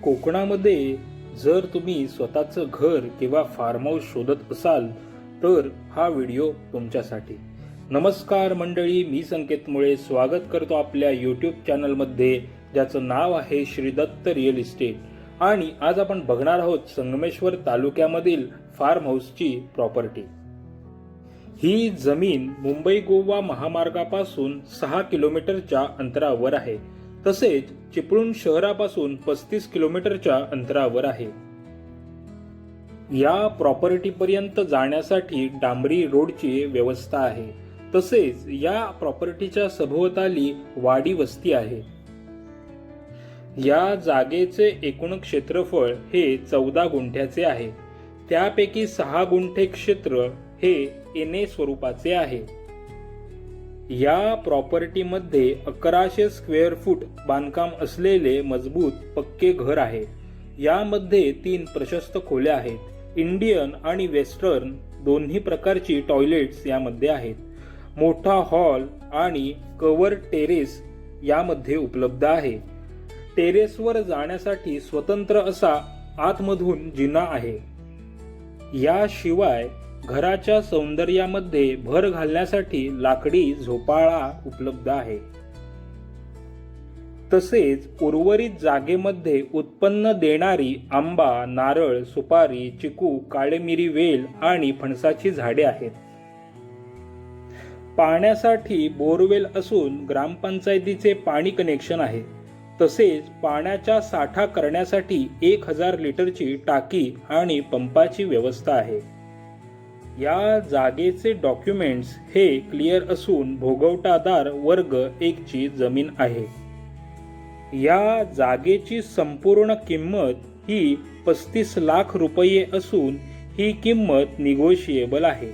कोकणामध्ये जर तुम्ही स्वतःचं घर किंवा फार्म हाऊस शोधत असाल तर हा व्हिडिओ तुमच्यासाठी। नमस्कार मंडळी, मी संकेत मुळे स्वागत करतो आपल्या यूट्यूब चॅनलमध्ये, ज्याचं नाव आहे श्री दत्त रिअल इस्टेट। आणि आज आपण बघणार आहोत संगमेश्वर तालुक्यामधील फार्म हाऊसची प्रॉपर्टी। ही जमीन मुंबई गोवा महामार्गापासून 6 किलोमीटरच्या अंतरावर आहे, तसेच चिपळूण शहरापासून 35 किलोमीटरच्या अंतरावर आहे। या प्रॉपर्टी पर्यंत जाण्यासाठी डांबरी रोडची व्यवस्था आहे, तसेच या प्रॉपर्टीच्या सभोवताली वाडी वस्ती आहे। या जागेचे एकूण क्षेत्रफळ हे 14 गुंठ्याचे आहे, त्यापैकी 6 गुंठे क्षेत्र हे एने स्वरूपाचे आहे। या प्रॉपर्टीमध्ये 1100 स्क्वेअर फूट बांधकाम असलेले मजबूत पक्के घर आहे। यामध्ये 3 प्रशस्त खोल्या आहेत। इंडियन आणि वेस्टर्न दोन्ही प्रकारची टॉयलेट्स यामध्ये आहेत। मोठा हॉल आणि कव्हर टेरेस यामध्ये उपलब्ध आहे। टेरेसवर जाण्यासाठी स्वतंत्र असा आतमधून जिना आहे। याशिवाय घराच्या सौंदर्यामध्ये भर घालण्यासाठी लाकडी झोपाळा उपलब्ध आहे। तसेच उर्वरित जागेमध्ये उत्पन्न देणारी आंबा, नारळ, सुपारी, चिकू, काळे मिरी वेल आणि फणसाची झाडे आहेत। पाण्यासाठी बोरवेल असून ग्रामपंचायतीचे पाणी कनेक्शन आहे। तसेच पाण्याचा साठा करण्यासाठी 1000 लिटरची टाकी आणि पंपाची व्यवस्था आहे। या जागेचे डॉक्युमेंट्स हे क्लिअर असून भोगवटादार वर्ग 1 ची जमीन आहे। या जागेची संपूर्ण किंमत ही 35 लाख रुपये असून ही किंमत निगोशिएबल आहे।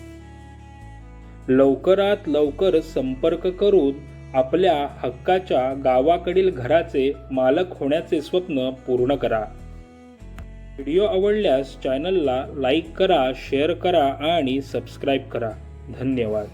लवकरात लवकर संपर्क करून आपल्या हक्काच्या गावाकडील घराचे मालक होण्याचे स्वप्न पूर्ण करा। व्हिडिओ आवडल्यास चॅनलला लाईक करा, शेअर करा आणि सबस्क्राईब करा। धन्यवाद।